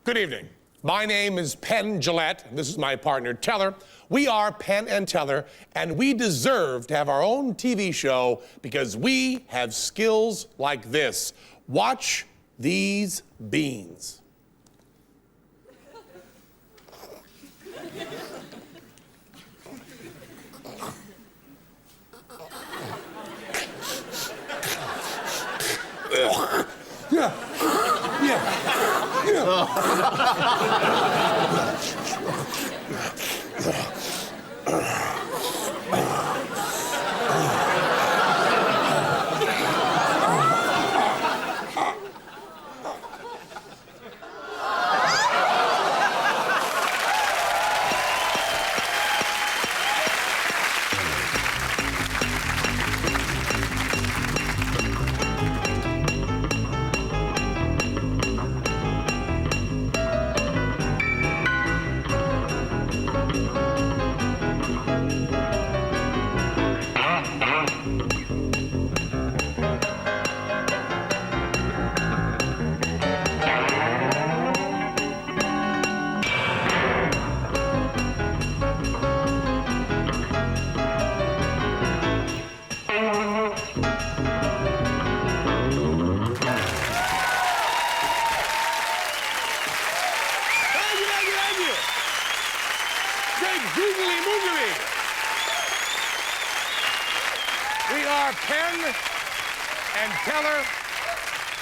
Good evening. My name is Penn Gillette, and this is my partner, Teller. We are Penn and Teller, and we deserve to have our own TV show because we have skills like this. Watch these beans. Yeah. We are Penn and Teller,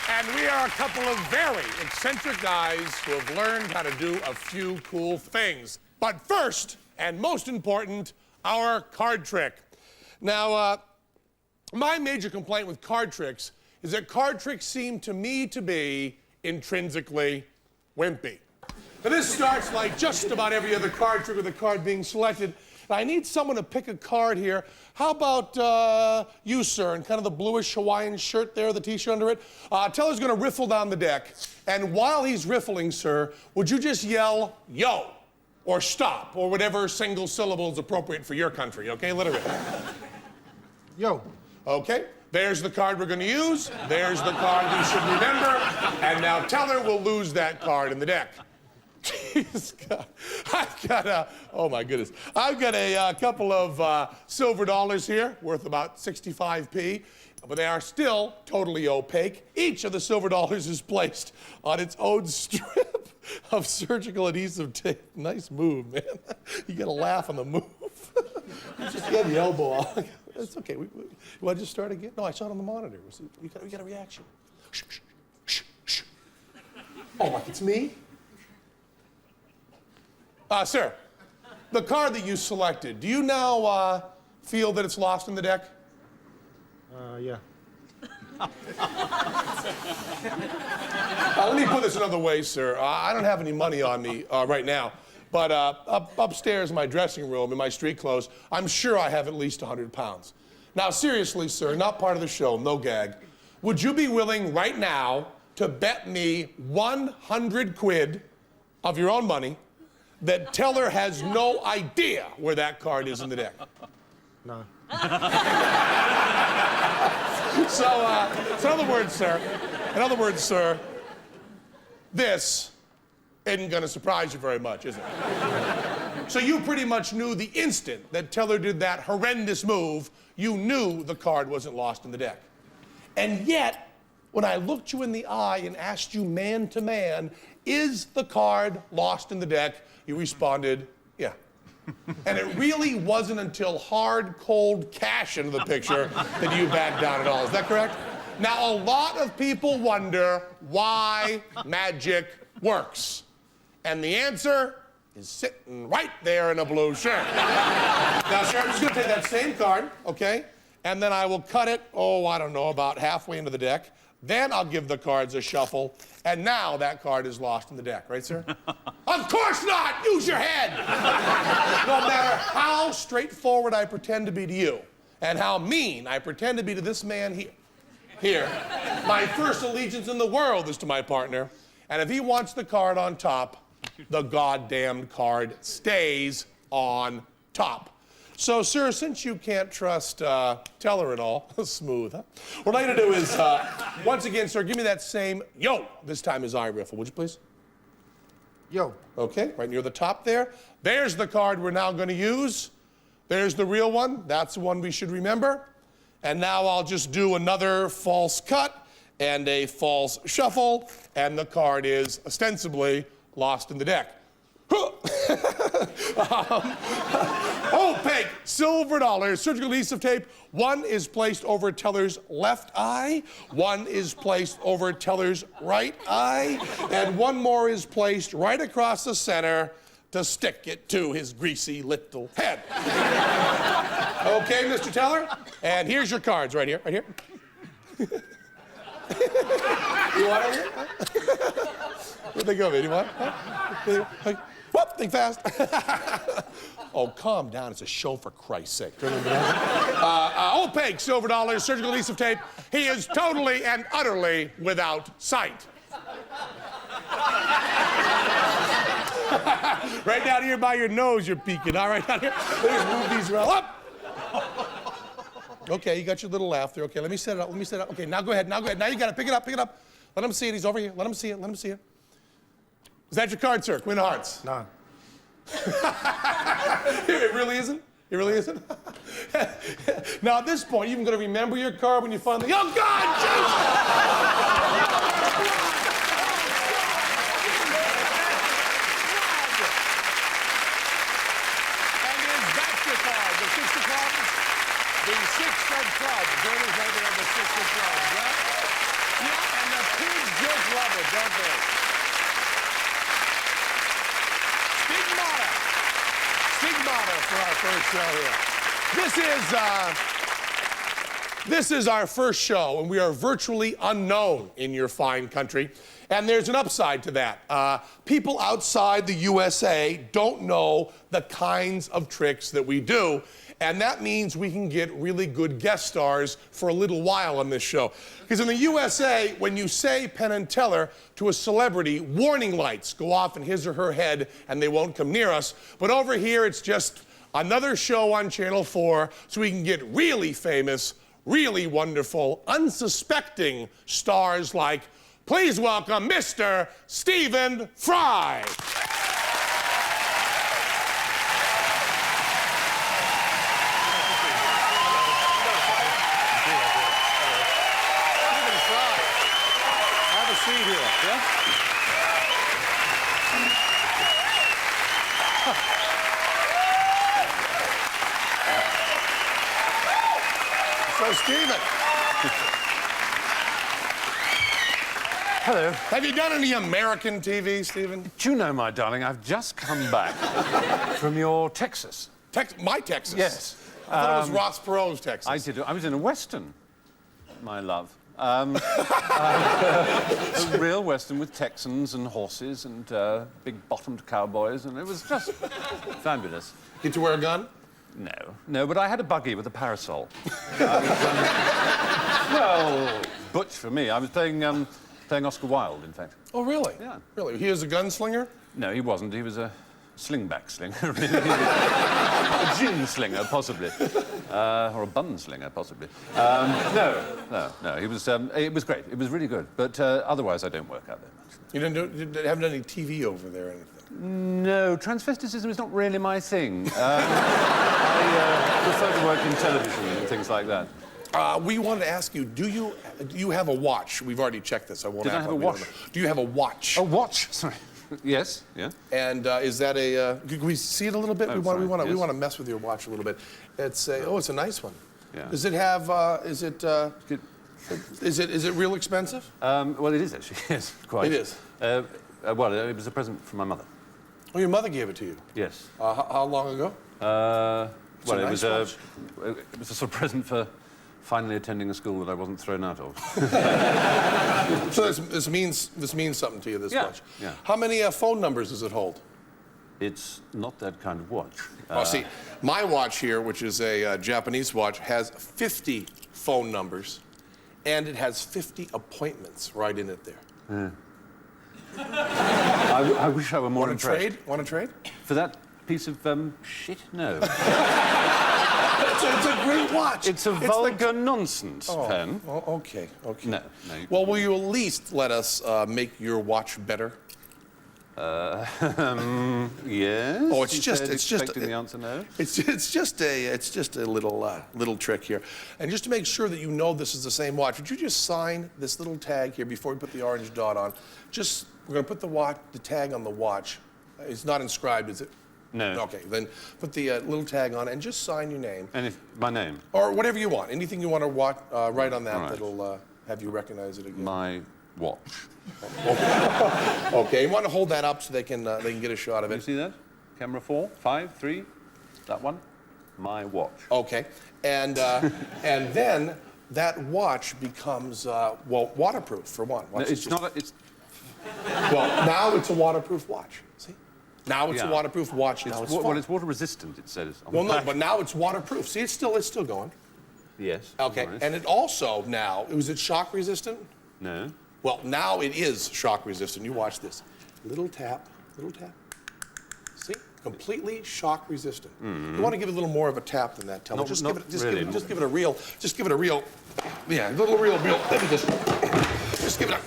and we are a couple of very eccentric guys who have learned how to do a few cool things. But first, and most important, our card trick. Now, my major complaint with card tricks is that card tricks seem to me to be intrinsically wimpy. Now, this starts like just about every other card trick with a card being selected. I need someone to pick a card here. How about you, sir, in kind of the bluish Hawaiian shirt there, the T-shirt under it? Teller's gonna riffle down the deck, and while he's riffling, sir, would you just yell, yo, or stop, or whatever single syllable is appropriate for your country, okay? Let it rip. Yo. Okay, there's the card we're gonna use. There's the card we should remember, and now Teller will lose that card in the deck. I've got a, oh my goodness. I've got a couple of silver dollars here, worth about 65p, but they are still totally opaque. Each of the silver dollars is placed on its own strip of surgical adhesive tape. Nice move, man. You gotta laugh on the move. Just get the elbow off. It's okay. You want to just start again? No, I saw it on the monitor. We got a reaction. Shh, shh, shh, shh. Oh, like it's me? Sir, the card that you selected, do you now feel that it's lost in the deck? Yeah. Let me put this another way, sir. I don't have any money on me right now, but upstairs in my dressing room, in my street clothes, I'm sure I have at least 100 pounds. Now, seriously, sir, not part of the show, no gag. Would you be willing right now to bet me 100 quid of your own money that Teller has no idea where that card is in the deck? No. So in other words, sir, this isn't gonna surprise you very much, is it? So you pretty much knew the instant that Teller did that horrendous move, you knew the card wasn't lost in the deck. And yet, when I looked you in the eye and asked you man to man, is the card lost in the deck? You responded, yeah. And it really wasn't until hard, cold cash into the picture that you backed down at all. Is that correct? Now, a lot of people wonder why magic works. And the answer is sitting right there in a blue shirt. Now, sir, I'm just gonna take that same card, okay? And then I will cut it, I don't know, about halfway into the deck. Then I'll give the cards a shuffle, and now that card is lost in the deck, right, sir? Of course not! Use your head! No matter how straightforward I pretend to be to you, and how mean I pretend to be to this man here, my first allegiance in the world is to my partner, and if he wants the card on top, the goddamn card stays on top. So, sir, since you can't trust Teller at all, smooth, huh? What I'm gonna do is, once again, sir, give me that same yo. This time is I riffle, would you please? Yo. Okay, right near the top there. There's the card we're now going to use. There's the real one. That's the one we should remember. And now I'll just do another false cut and a false shuffle, and the card is ostensibly lost in the deck. Opaque silver dollars, surgical adhesive tape. One is placed over teller's left eye, one is placed over teller's right eye, and one more is placed right across the center to stick it to his greasy little head. Okay, Mr. Teller? And here's your cards right here, right here. You want it? Where'd they go, man? You want? Huh? Whoop, think fast. Oh, calm down. It's a show, for Christ's sake. Opaque silver dollars, surgical adhesive tape. He is totally and utterly without sight. Right down here by your nose, you're peeking. All right, down here. Let me move these around. Up! Okay, you got your little laugh there. Okay, let me set it up. Let me set it up. Okay, now go ahead. Now go ahead. Now you got it. Pick it up. Pick it up. Let him see it. He's over here. Let him see it. Let him see it. Is that your card, sir? Queen of Hearts. Nah. It really isn't? It really isn't? Now, at this point, you're even going to remember your card when you finally... Oh, God! Jesus! The six of clubs. Joining right there, the six of clubs. Yeah, and the pigs just love it, don't they? Stigmata. Stigmata for our first show here. This is our first show, and we are virtually unknown in your fine country. And there's an upside to that. People outside the USA don't know the kinds of tricks that we do. And that means we can get really good guest stars for a little while on this show. Because in the USA, when you say Penn and Teller to a celebrity, warning lights go off in his or her head and they won't come near us. But over here, it's just another show on Channel 4 so we can get really famous, really wonderful, unsuspecting stars like, please welcome Mr. Stephen Fry. Here, yeah? So, Stephen. Hello. Have you done any American TV, Stephen? Do you know, my darling, I've just come back from your Texas. My Texas? Yes. I thought it was Ross Perot's Texas. I did. I was in a Western, my love. A real Western with Texans and horses and big-bottomed cowboys, and it was just fabulous. Get to wear a gun? No, but I had a buggy with a parasol. Well, butch for me. I was playing Oscar Wilde, in fact. Oh, really? Yeah. Really? He was a gunslinger? No, he wasn't. He was a slingback slinger. A gin slinger, possibly. Or a bun slinger, possibly. No. It was great. It was really good. But otherwise, I don't work out that much. You haven't done any TV over there or anything? No, transvestitism is not really my thing. I prefer to work in television and things like that. We wanted to ask you, do you have a watch? We've already checked this. I won't Did I ask have a what we watch? don't know. Do you have a watch? A watch? Sorry. Yes, yeah. And is that a? Can we see it a little bit? Oh, we fine, want yes. to mess with your watch a little bit. It's a it's a nice one. Yeah. Does it have? Is it real expensive? Well, it is actually. Yes, quite. It is. Well, it was a present from my mother. Oh, your mother gave it to you. Yes. How long ago? Well, a nice watch. It was a sort of present for finally attending a school that I wasn't thrown out of. So this means something to you. This watch. Yeah. How many phone numbers does it hold? It's not that kind of watch. See, my watch here, which is a Japanese watch, has 50 phone numbers, and it has 50 appointments right in it there. I wish I were more impressed. Want to trade? For that piece of shit? No. It's a great watch. It's a vulgar nonsense, Penn. Oh, okay. No. Well, will you at least let us make your watch better? Yes. Oh, it's He just- said, it's just- expecting the answer no. It's just a little trick here. And just to make sure that you know this is the same watch, would you just sign this little tag here before we put the orange dot on? We're going to put the tag on the watch. It's not inscribed, is it? No. Okay, then put the little tag on and just sign your name. And my name? Or whatever you want. Anything you want to write on that All right. that'll have you recognize it again. My watch. Okay, you want to hold that up so they can get a shot of You it. see that? Camera 4, 5, 3, that one. My watch. Okay, and then that watch becomes waterproof for one. No, Watch it's this. not. It's Well, now it's a waterproof watch. See? Now it's a Yeah. waterproof watch. Now it's well, fine. it's water resistant. It says. On Well, the no, back. but now it's waterproof. See, it's still going. Yes. Okay, Nice. and it also now, was it shock resistant? No. Well, now it is shock resistant. You watch this. Little tap, little tap. See? Completely shock resistant. You want to give it a little more of a tap than that, Teller. No, Just not give it really. a real, yeah, a little real. Let me just give it a.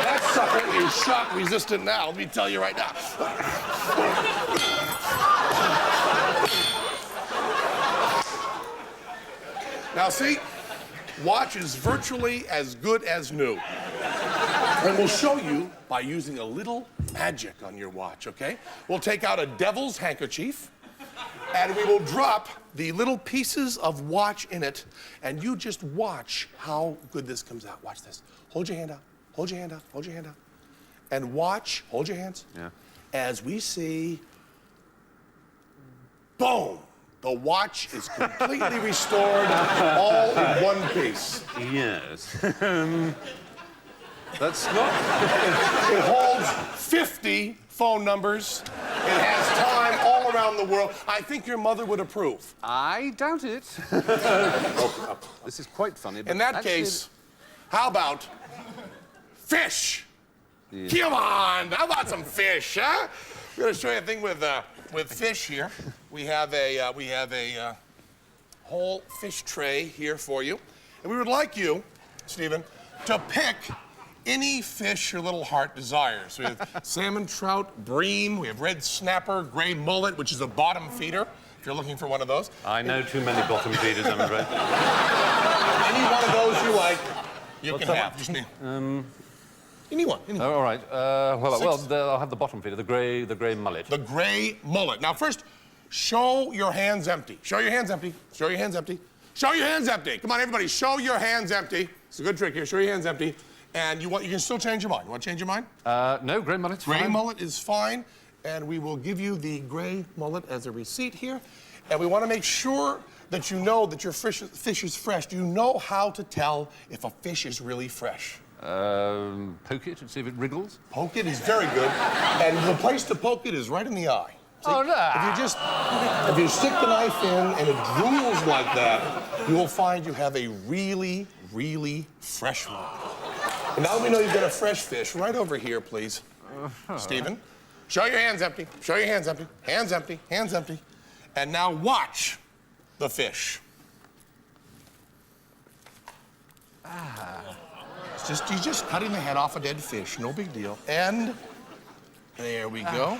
That sucker is shock resistant now. Let me tell you right now. Now see, watch is virtually as good as new. And we'll show you by using a little magic on your watch, okay? We'll take out a devil's handkerchief, and we will drop the little pieces of watch in it, and you just watch how good this comes out. Watch this. Hold your hand out. Hold your hand out. Hold your hand out. And watch. Hold your hands. Yeah. As we see, boom. The watch is completely restored, all in one piece. Yes. That's not. It holds 50 phone numbers. It has time all around the world. I think your mother would approve. I doubt it. This is quite funny. But In that actually, case, how about fish? Come on, how about some fish, huh? We're going to show you a thing with fish here. We have a whole fish tray here for you, and we would like you, Stephen, to pick any fish your little heart desires. We have salmon, trout, bream. We have red snapper, gray mullet, which is a bottom feeder. If you're looking for one of those, I know too many bottom feeders, I'm afraid. any one of those you like, you can that have. Just anyone. Oh, all right. I'll have the bottom feeder, the grey mullet. The gray mullet. Now, first, show your hands empty. Show your hands empty. Show your hands empty. Show your hands empty. Come on, everybody, show your hands empty. It's a good trick here. Show your hands empty. And you can still change your mind. You want to change your mind? No, grey mullet's Gray fine. mullet is fine. And we will give you the gray mullet as a receipt here. And we want to make sure that you know that your fish is fresh. Do you know how to tell if a fish is really fresh? Poke it and see if it wriggles. Poke it is very good. And the place to poke it is right in the eye. See? Oh, no. If you stick the knife in and it drools like that, you will find you have a really, really fresh one. And now that we know you've got a fresh fish, right over here, please. Stephen, show your hands empty. Show your hands empty. Hands empty. Hands empty. And now watch the fish. He's just cutting the head off a dead fish. No big deal. And there we go.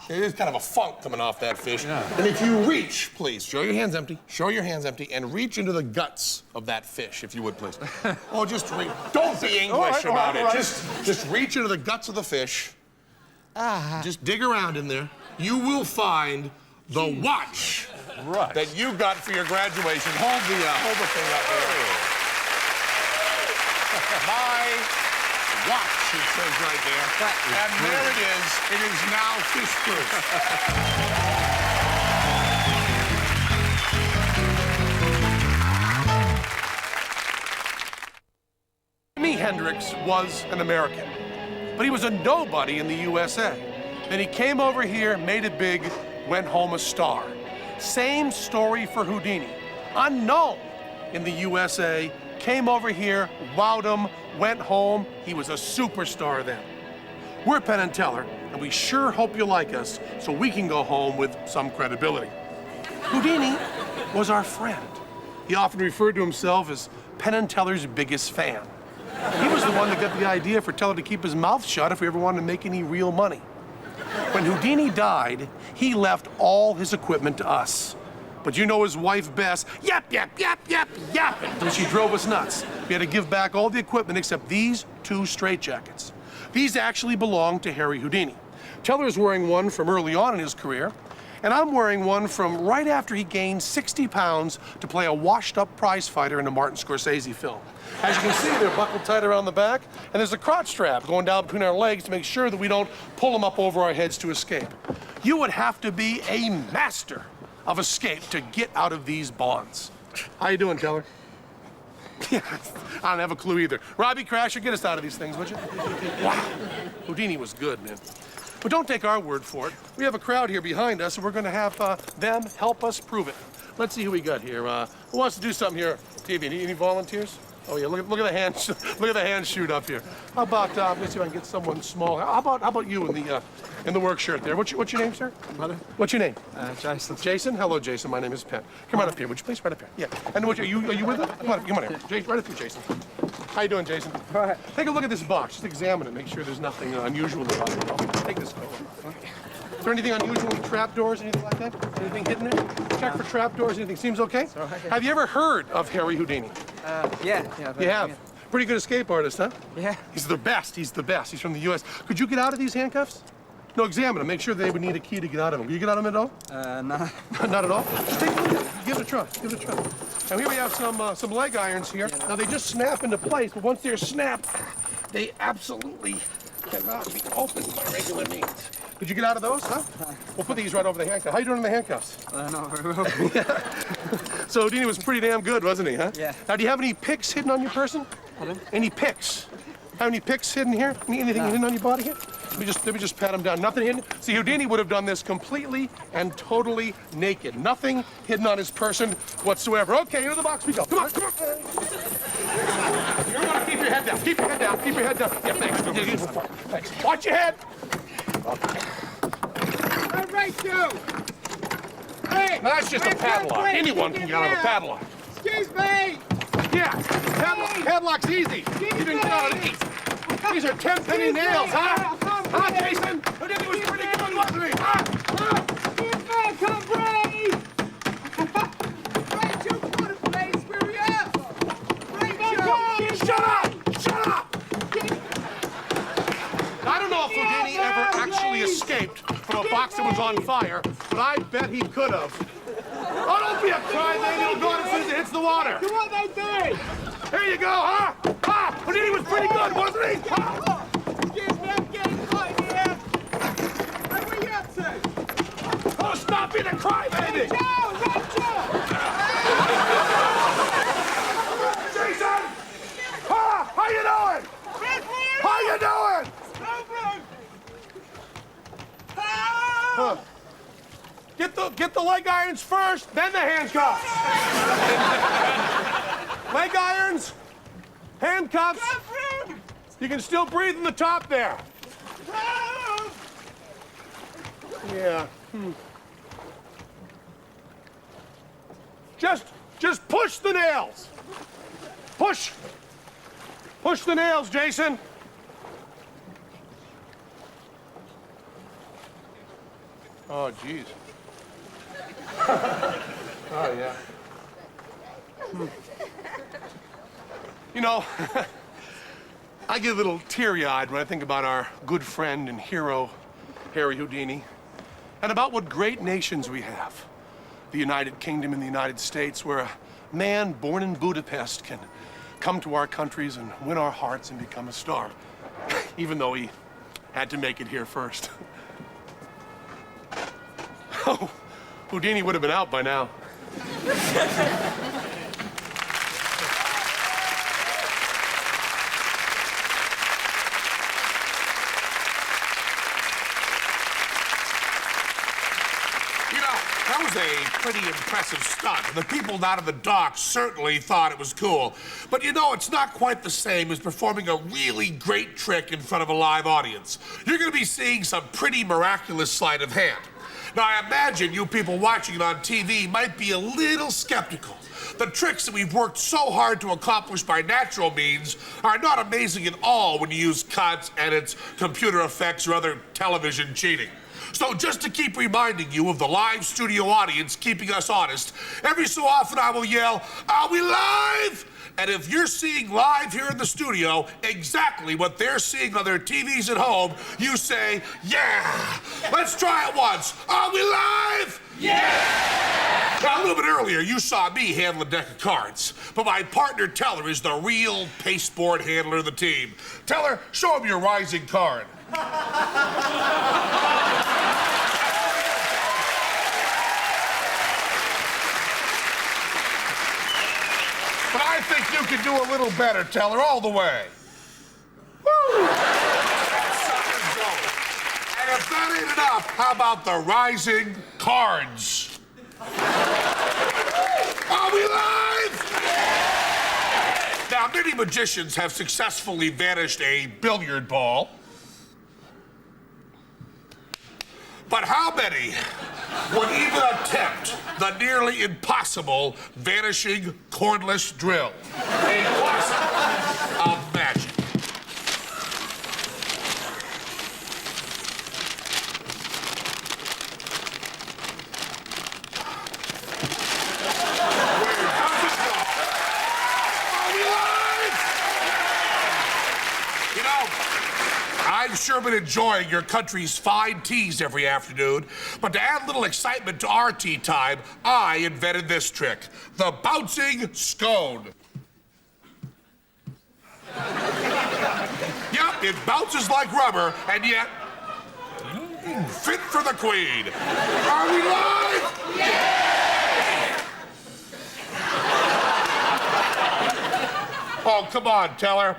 There's kind of a funk coming off that fish. Yeah. And if you reach, please, show your hands empty. Show your hands empty and reach into the guts of that fish, if you would, please. Oh, just reach. Don't be English about it. Just reach into the guts of the fish. Just dig around in there. You will find the watch that you got for your graduation. Hold the thing up there. My watch, it says right there. And there it is. It is now fish-proof. Jimi Hendrix was an American, but he was a nobody in the USA. Then he came over here, made it big, went home a star. Same story for Houdini. Unknown in the USA, came over here, wowed him, went home. He was a superstar then. We're Penn and Teller, and we sure hope you like us so we can go home with some credibility. Houdini was our friend. He often referred to himself as Penn and Teller's biggest fan. He was the one that got the idea for Teller to keep his mouth shut if we ever wanted to make any real money. When Houdini died, he left all his equipment to us. But you know his wife, Bess, yap, yap, yap, yap, yap, until she drove us nuts. We had to give back all the equipment except these 2 straitjackets. These actually belong to Harry Houdini. Teller's wearing one from early on in his career, and I'm wearing one from right after he gained 60 pounds to play a washed-up prize fighter in a Martin Scorsese film. As you can see, they're buckled tight around the back, and there's a crotch strap going down between our legs to make sure that we don't pull them up over our heads to escape. You would have to be a master of escape to get out of these bonds. How you doing, Teller? Yeah, I don't have a clue either. Robbie Crasher, get us out of these things, would you? Wow, Houdini was good, man. But don't take our word for it. We have a crowd here behind us, and we're going to have them help us prove it. Let's see who we got here. Who wants to do something here? TV, any volunteers? Oh yeah, look at the hands. Look at the hands shoot up here. How about let's see if I can get someone small. How about you in the work shirt there? What's your name, sir? Brother? What's your name? Jason. Jason. Hello, Jason. My name is Penn. Come on up here. Would you please right up here? Yeah. And are you with us? Come on here. Right up here, Jason. How you doing, Jason? All right. Take a look at this box. Just examine it. Make sure there's nothing unusual about it. Take this coat. Is there anything unusual with trapdoors, anything like that? Anything hidden there? Check for trapdoors. Anything seems okay? All right. Have you ever heard of Harry Houdini? Yeah. You have. Pretty good escape artist, huh? Yeah. He's the best. He's the best. He's from the U.S. Could you get out of these handcuffs? No, examine them. Make sure they would need a key to get out of them. Can you get out of them at all? Nah. Not at all? Just take a look. Give it a try. Give it a try. And here we have some leg irons here. Now, they just snap into place, but once they're snapped, they absolutely cannot be opened by regular means. Could you get out of those, huh? We'll put these right over the handcuffs. How you doing in the handcuffs? Not very well. So Houdini was pretty damn good, wasn't he, huh? Yeah. Now, do you have any picks hidden on your person? Pardon? Any picks? Have any picks hidden here? Anything hidden on your body here? Let me just pat him down. Nothing hidden? See, Houdini would have done this completely and totally naked. Nothing hidden on his person whatsoever. Okay, into the box we go. Come on, come on. You want to keep your head down. Keep your head down. Keep your head down. Yeah, thanks. Thanks. Watch your head. All right, you. Hey, Now, that's just a padlock. Anyone can get out of a padlock. excuse me. Yeah, padlock's easy. You can get out of 8. These are 10-penny nails, huh? Huh, Jason? Houdini was pretty good, wasn't he? Huh? Excuse me, come breathe. Rachel, put a place where you are. Rachel. Shut up! Shut up! I don't know if Houdini ever actually escaped from a box that was on fire, but I bet he could have. Oh, don't be a crybaby. It'll go on as soon as it hits the water. Do what they do. Here you go, huh? Ha! Houdini was pretty good, wasn't he? Ha! Excuse me, I'm getting hot in here. Hey, where you up to? Oh, stop being a crybaby! Rachel! Jason! Ha! How you doing? How you doing? Huh. Get the leg irons first, then the handcuffs. Leg irons, handcuffs. You can still breathe in the top there. Yeah. Just push the nails. Push the nails, Jason. Oh, geez. Oh, yeah. You know, I get a little teary-eyed when I think about our good friend and hero, Harry Houdini, and about what great nations we have. The United Kingdom and the United States, where a man born in Budapest can come to our countries and win our hearts and become a star, even though he had to make it here first. Oh, Houdini would have been out by now. That was a pretty impressive stunt. The people down in the dock certainly thought it was cool. But you know, it's not quite the same as performing a really great trick in front of a live audience. You're gonna be seeing some pretty miraculous sleight of hand. Now, I imagine you people watching it on TV might be a little skeptical. The tricks that we've worked so hard to accomplish by natural means are not amazing at all when you use cuts, edits, computer effects, or other television cheating. So just to keep reminding you of the live studio audience keeping us honest, every so often I will yell, "Are we live?" And if you're seeing live here in the studio exactly what they're seeing on their TVs at home, you say, "Yeah." Let's try it once. Are we live? Yeah! Now, a little bit earlier, you saw me handle a deck of cards, but my partner Teller is the real pasteboard handler of the team. Teller, show him your rising card. But I think you could do a little better, Teller, all the way. Woo! That's sucker's over. And if that ain't enough, how about the rising cards? Are we live? Now, many magicians have successfully vanished a billiard ball. But how many would even attempt the nearly impossible vanishing cordless drill? A classic of magic. Where does it go? Are we live? You know, I've sure been enjoying your country's fine teas every afternoon, but to add a little excitement to our tea time, I invented this trick, the bouncing scone. Yep, it bounces like rubber, and yet, fit for the queen. Are we live? Yeah! Oh, come on, Teller.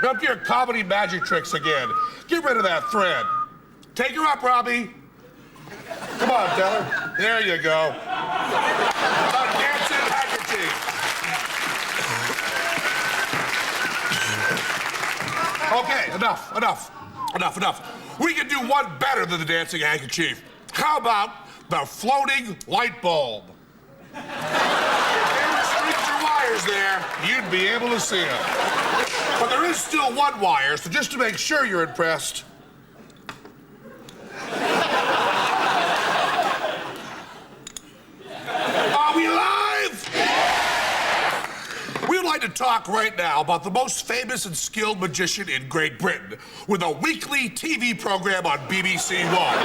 Up to your comedy magic tricks again. Get rid of that thread. Take her up, Robbie. Come on, Teller. There you go. The dancing handkerchief. Okay, enough. We can do one better than the dancing handkerchief. How about the floating light bulb? If there were strings or wires there, you'd be able to see them. But there is still one wire, so just to make sure you're impressed. Are we live? We would like to talk right now about the most famous and skilled magician in Great Britain with a weekly TV program on BBC One.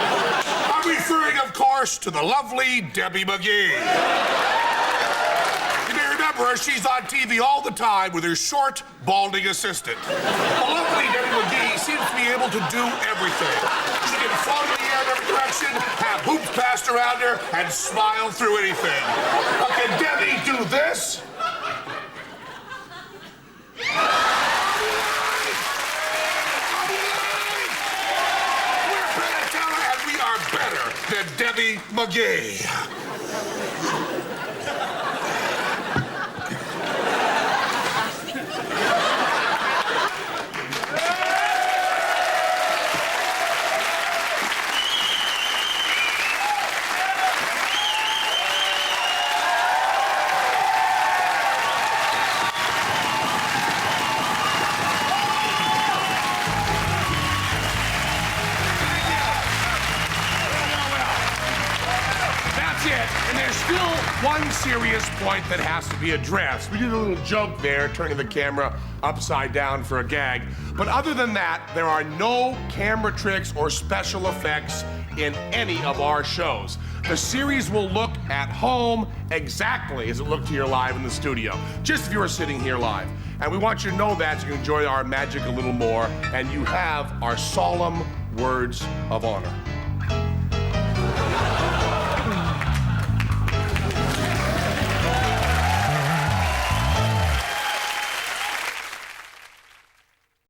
I'm referring, of course, to the lovely Debbie McGee. Remember her, she's on TV all the time with her short, balding assistant. The lovely Debbie McGee seems to be able to do everything. She can float in the air in every direction, have hoops passed around her, and smile through anything. But can Debbie do this? We're Penn and Teller, and we are better than Debbie McGee. And there's still one serious point that has to be addressed. We did a little joke there, turning the camera upside down for a gag. But other than that, there are no camera tricks or special effects in any of our shows. The series will look at home exactly as it looked here live in the studio, just if you were sitting here live. And we want you to know that so you can enjoy our magic a little more, and you have our solemn words of honor.